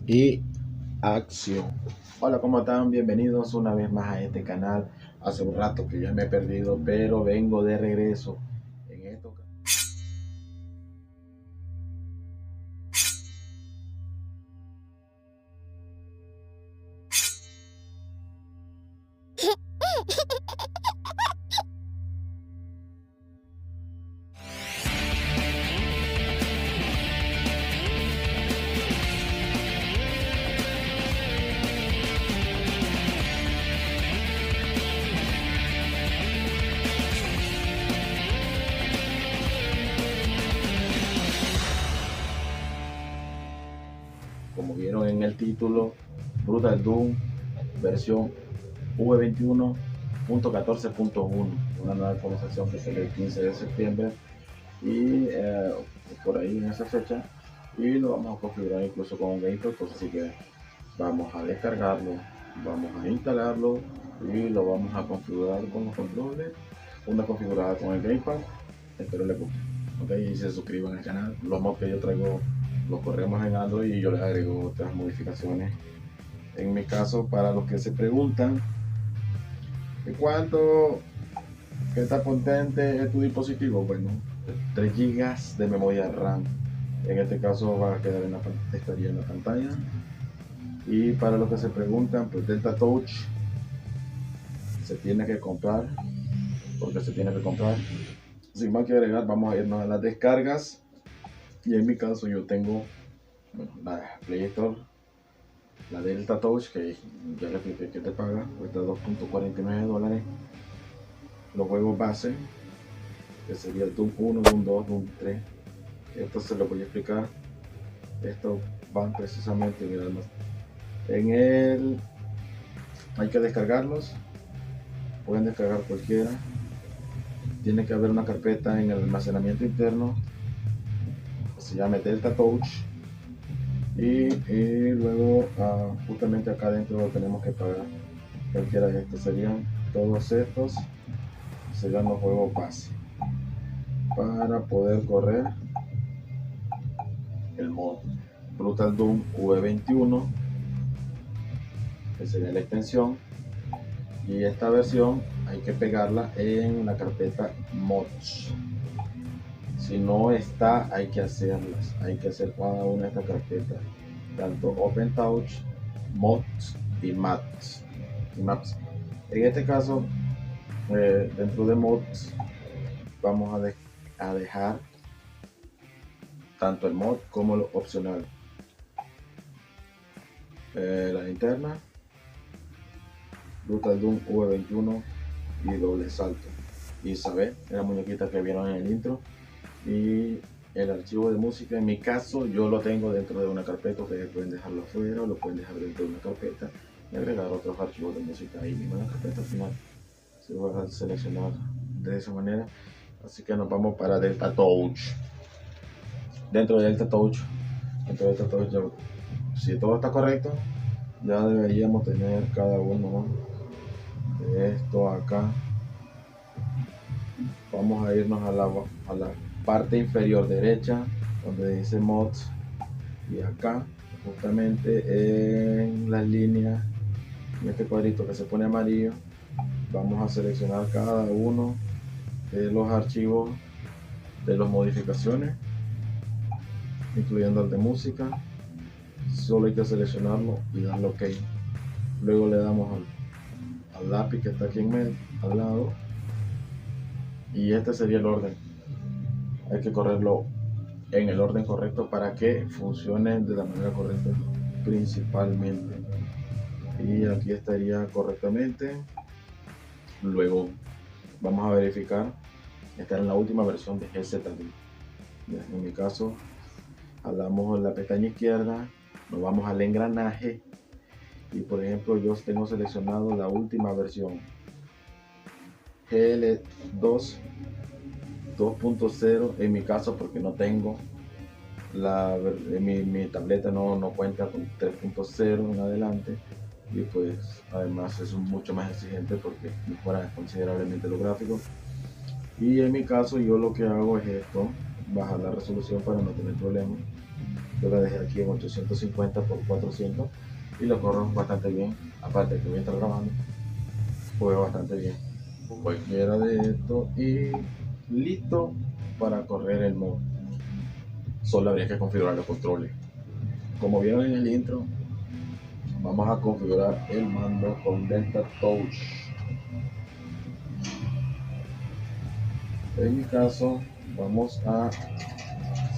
Y acción. Hola, ¿cómo están? Bienvenidos una vez más a este canal. Hace un rato que ya me he perdido, pero vengo de regreso. En esto. Como vieron en el título, Brutal Doom versión V21.14.1, una nueva actualización que salió el 15 de septiembre y por ahí en esa fecha, y lo vamos a configurar incluso con un gamepad, pues así que vamos a descargarlo, vamos a instalarlo y lo vamos a configurar con los controles, una configurada con el gamepad. Espero les guste, ok, y se suscriban al canal. Los mods que yo traigo los corremos en Android y yo les agrego otras modificaciones. En mi caso, para los que se preguntan ¿de cuánto, qué tan potente es tu dispositivo? Bueno, 3 GB de memoria RAM. En este caso va a quedar estaría en la pantalla. Y para los que se preguntan, pues Delta Touch se tiene que comprar, porque se tiene que comprar. Sin más que agregar, vamos a irnos a las descargas. Y en mi caso yo tengo, bueno, la Play Store, la Delta Touch, que ya le expliqué que te paga, cuesta $2.49. Los juegos base, que sería el Doom 1, Doom 2, Doom 3. Esto se lo voy a explicar. Estos van precisamente, mirando en el, hay que descargarlos, pueden descargar cualquiera. Tiene que haber una carpeta en el almacenamiento interno que se llama Delta Touch, y luego justamente acá adentro lo tenemos que pagar. Cualquiera de estos serían, todos estos serían los juegos base para poder correr el mod Brutal Doom V21, que sería la extensión. Y esta versión hay que pegarla en la carpeta mods. Si no está, hay que hacerlas. Hay que hacer cada una de estas carpetas, tanto OpenTouch, mods y maps. En este caso, dentro de mods, vamos a dejar tanto el mod como lo opcional. La linterna, Brutal Doom V21 y doble salto. Isabel, la muñequita que vieron en el intro. Y el archivo de música, en mi caso, yo lo tengo dentro de una carpeta. Ustedes pueden dejarlo afuera o lo pueden dejar dentro de una carpeta y agregar otros archivos de música ahí mismo en la carpeta. Al final se va a seleccionar de esa manera. Así que nos vamos para Delta Touch. Dentro de Delta Touch, si todo está correcto, ya deberíamos tener cada uno de esto acá. Vamos a irnos a la parte inferior derecha donde dice mods, y acá justamente en las líneas, en este cuadrito que se pone amarillo, vamos a seleccionar cada uno de los archivos de las modificaciones, incluyendo el de música. Solo hay que seleccionarlo y darle OK. Luego le damos al lápiz que está aquí en medio, al lado, y este sería el orden. Hay que correrlo en el orden correcto para que funcione de la manera correcta principalmente. Y aquí estaría correctamente. Luego vamos a verificar, está en la última versión de GZD. En mi caso, jalamos la pestaña izquierda, nos vamos al engranaje y por ejemplo yo tengo seleccionado la última versión GL2 2.0 en mi caso, porque no tengo mi tableta no cuenta con 3.0 en adelante, y pues además es mucho más exigente porque mejora considerablemente los gráficos. Y en mi caso yo lo que hago es esto, bajar la resolución para no tener problemas. Yo lo dejé aquí en 850 por 400 y lo corro bastante bien. Aparte que voy a estar grabando, juega bastante bien. Cualquiera de esto y listo para correr el mod. Solo habría que configurar los controles. Como vieron en el intro, vamos a configurar el mando con Delta Touch. En mi caso, vamos a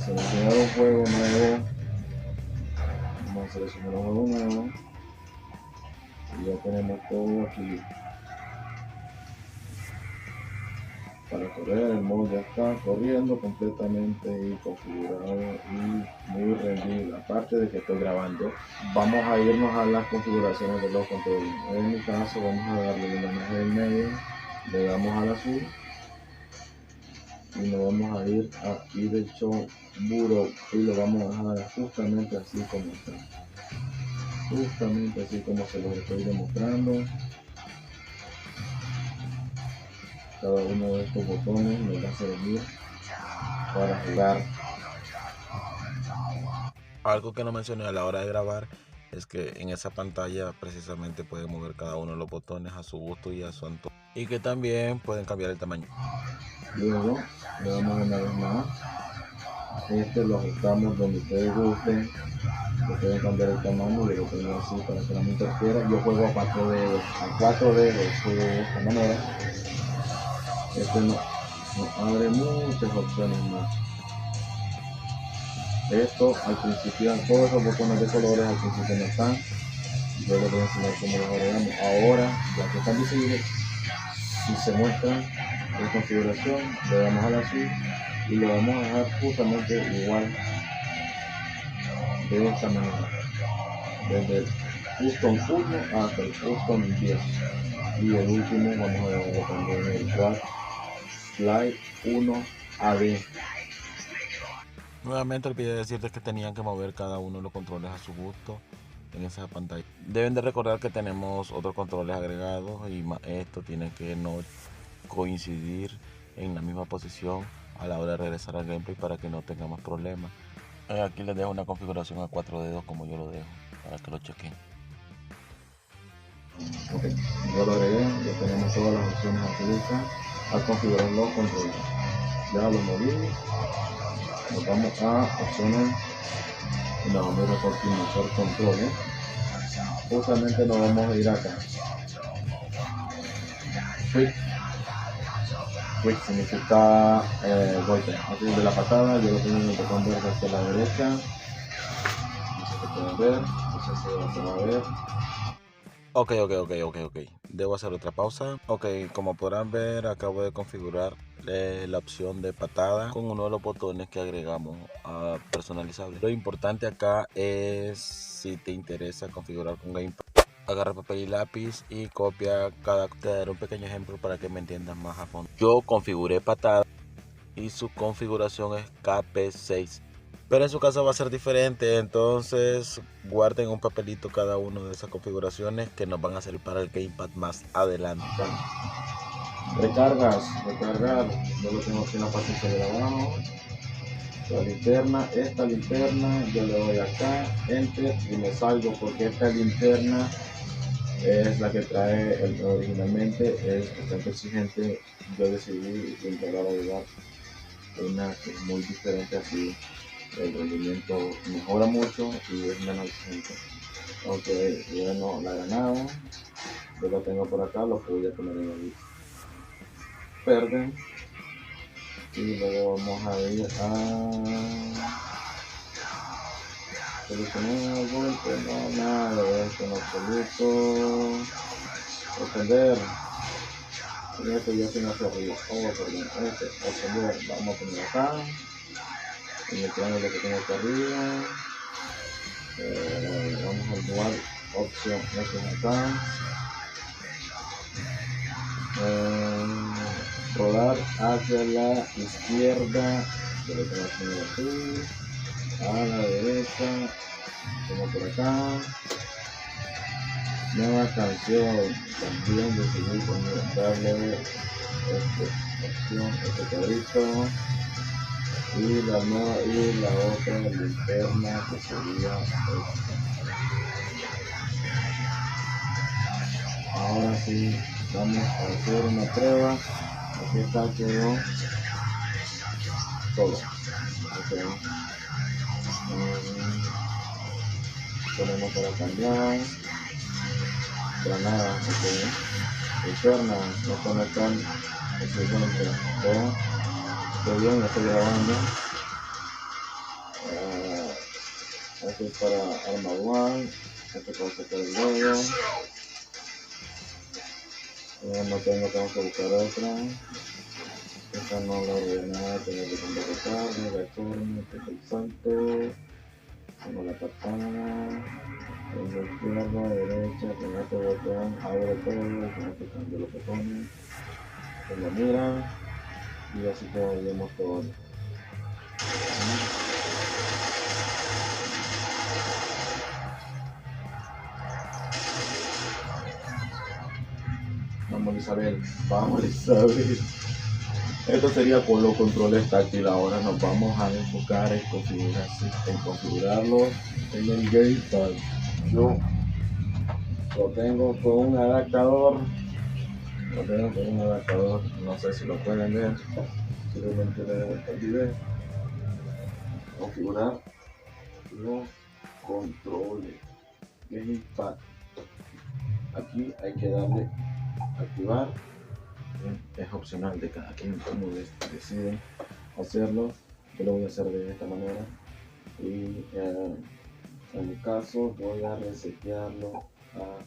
seleccionar un juego nuevo. Vamos a seleccionar un juego nuevo. Y ya tenemos todo aquí. Para correr, el mod ya está corriendo completamente y configurado y muy rendible. Aparte de que estoy grabando, vamos a irnos a las configuraciones de los controles. En mi caso, vamos a darle el mensaje del medio, le damos al azul y nos vamos a ir a Idle Show Bureau y lo vamos a dejar justamente así como está. Justamente así como se los estoy demostrando. Cada uno de estos botones nos va a servir para jugar. Algo que no mencioné a la hora de grabar es que en esa pantalla precisamente pueden mover cada uno de los botones a su gusto y a su antojo, y que también pueden cambiar el tamaño. Luego le damos una vez más. Este lo ajustamos donde ustedes gusten. Lo pueden cambiar el tamaño, yo lo tengo así para que no me interfiera. Yo juego a 4 dedos, juego de esta manera. Este nos abre muchas opciones más. Esto al principio, todos los botones de colores al principio no están. Yo les voy a enseñar cómo los agregamos. Ahora, ya que están visibles, si se muestran en configuración, le damos al azul y lo vamos a dejar justamente igual de esta manera, desde el custom 1 hasta el custom 10, y el último vamos a dejarlo también el quad slide 1 AD. Nuevamente olvidé decirles que tenían que mover cada uno de los controles a su gusto en esa pantalla. Deben de recordar que tenemos otros controles agregados y esto tiene que no coincidir en la misma posición a la hora de regresar al gameplay para que no tengamos problemas. Aquí les dejo una configuración a 4 dedos como yo lo dejo para que lo chequen. Ok, yo lo agregué, ya tenemos todas las opciones aquí listas. Al configurar los controles, ya lo moví. Nos vamos a opciones y nos vamos a optimizar controles. Justamente nos vamos a ir acá. Quick significa golpe. Aquí de la patada, yo lo tengo en el botón verde hacia la derecha. No sé si pueden ver, no sé si se va a ver. Ok. Debo hacer otra pausa. Ok, como podrán ver, acabo de configurar la opción de patada con uno de los botones que agregamos a personalizable. Lo importante acá es, si te interesa configurar con Gamepad, agarra papel y lápiz y copia te daré un pequeño ejemplo para que me entiendas más a fondo. Yo configuré patada y su configuración es KP6. Pero en su caso va a ser diferente, entonces guarden un papelito cada una de esas configuraciones que nos van a servir para el Gamepad más adelante. Recargar, yo lo tengo aquí en la parte de abajo. La linterna, esta linterna, yo le doy acá, enter y me salgo porque esta linterna es la que trae originalmente, es bastante exigente. Yo decidí intentar agregar una que es muy diferente, así el rendimiento mejora mucho y es menos exigente. Ok, bueno, la granada, yo la tengo por acá, lo que voy a poner en el verde. Y luego vamos a ir a solucionar el golpe, no, nada de esto en absoluto. Defender. Este ya tiene hacia arriba. Defender. Vamos a poner acá. En el triángulo que tengo acá arriba. Vamos a jugar opción acá. Rodar hacia la izquierda. Yo lo tengo aquí. A la derecha, como por acá. Nueva canción, también decidí darle opción, este cuadrito. y la otra linterna que sería esta. Ahora sí vamos a hacer una prueba. Aquí está, quedó todo. Okay. Ponemos para cambiar granada, linterna, no conectan excelente. Estoy bien, lo estoy grabando. Esto es para arma one, esto para sacar el logo. No tengo que buscar otra. Esta no la ordenada, tengo que completar, el retorno, el salto, tengo la patada, tengo izquierda, derecha, con este botón abre todo, con este cambio los botones, tengo mira y así quedaríamos todo. Vamos Isabel. Esto sería con los controles táctiles. Ahora nos vamos a enfocar en configurarlo en el gamepad. Yo lo tengo con un adaptador. No sé si lo pueden ver. Simplemente le olvidé configurar los controles gamepad. Aquí hay que darle activar. Es opcional de cada quien como deciden hacerlo. Yo lo voy a hacer de esta manera y en mi caso voy a resetearlo a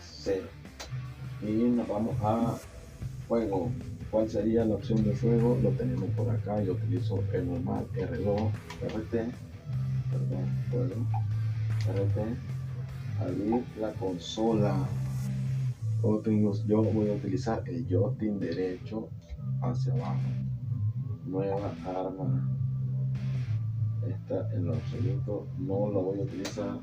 0 y nos vamos a fuego. ¿Cuál sería la opción de fuego? Lo tenemos por acá. Yo utilizo el normal R2 RT, abrir la consola. Yo voy a utilizar el joystick derecho hacia abajo. Nueva arma. Esta en lo absoluto no la voy a utilizar.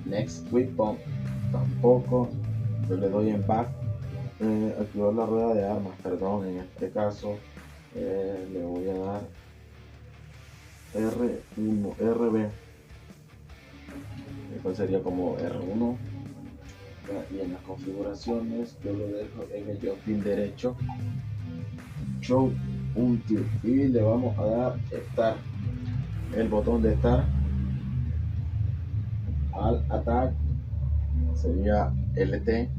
Next weapon tampoco. Yo le doy en back. Activar la rueda de armas. Perdón, en este caso le voy a dar R1, RB, después sería como R1, y en las configuraciones yo lo dejo en el joystick derecho, show until, y le vamos a dar start, el botón de start, al attack sería LT,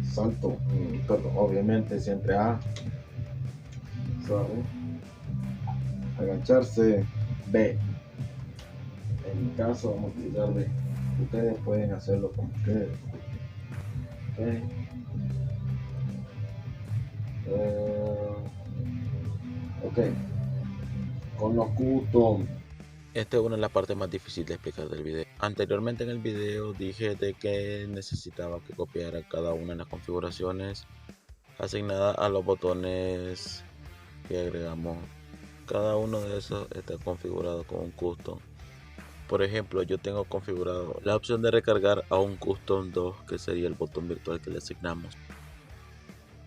salto, obviamente siempre A, agacharse B. En mi caso vamos a utilizar B. Ustedes pueden hacerlo como ustedes. Ok. Con los custom. Esta es una de las partes más difíciles de explicar del video. Anteriormente en el video dije de que necesitaba que copiara cada una de las configuraciones asignadas a los botones que agregamos. Cada uno de esos está configurado con un custom. Por ejemplo, yo tengo configurado la opción de recargar a un custom 2, que sería el botón virtual que le asignamos,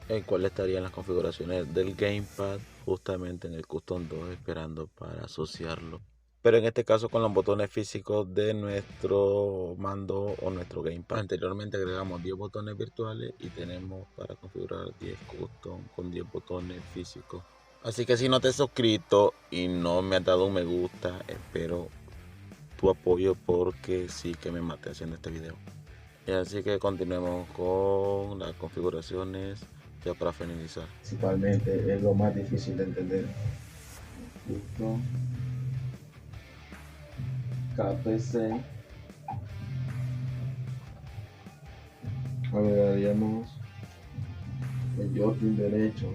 el cual estaría en las configuraciones del gamepad, justamente en el custom 2, esperando para asociarlo. Pero en este caso con los botones físicos de nuestro mando o nuestro gamepad. Anteriormente agregamos 10 botones virtuales y tenemos para configurar 10 custom con 10 botones físicos. Así que si no te has suscrito y no me has dado un me gusta, espero tu apoyo porque sí que me maté haciendo este video. Y así que continuemos con las configuraciones ya para finalizar. Principalmente es lo más difícil de entender. Listo. KPC. Agregaríamos el joystick derecho.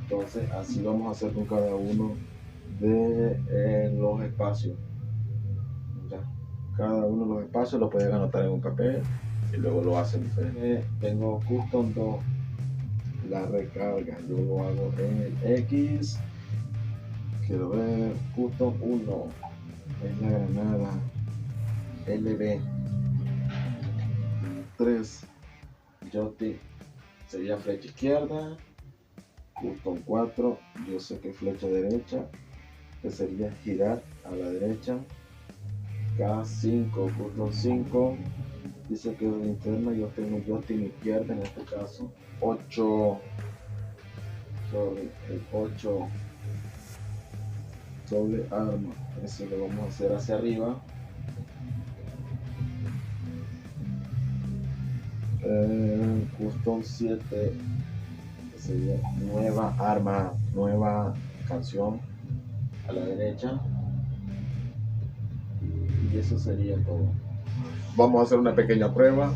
Entonces así vamos a hacer con cada uno de los espacios. Ya. Cada uno de los espacios lo pueden anotar en un papel y luego lo hacen diferente. Tengo custom 2, la recarga, yo lo hago en el X. Quiero ver custom 1, es la granada. LB3 joystick sería flecha izquierda, custom 4, yo sé que flecha derecha, que sería girar a la derecha, K5 custom 5, dice que de interna yo tengo joystick izquierda, en este caso 8, el 8 doble arma, ese lo vamos a hacer hacia arriba. Custom 7 sería nueva arma, nueva canción a la derecha, y eso sería todo. Vamos a hacer una pequeña prueba,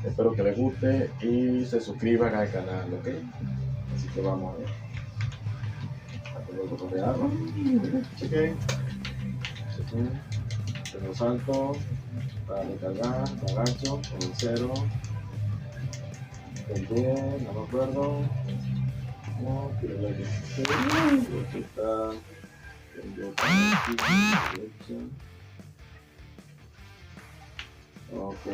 espero que les guste y se suscriban al canal, ok. Así que vamos a ver. El botón de arma, cheque, tengo salto para recargar, me agacho con el 0, el 10, no me acuerdo, no, quiero ver 16, aquí está el derecha, ok.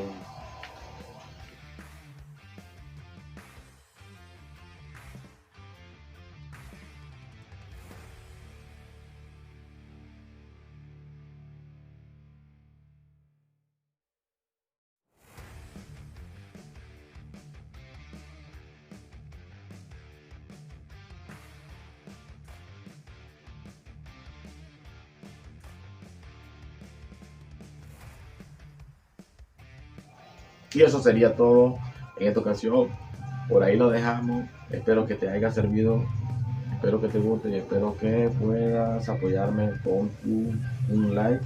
Y eso sería todo en esta ocasión. Por ahí lo dejamos. Espero que te haya servido. Espero que te guste y espero que puedas apoyarme con un like.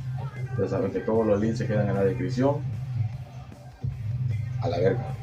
Ya saben que todos los links se quedan en la descripción. A la verga.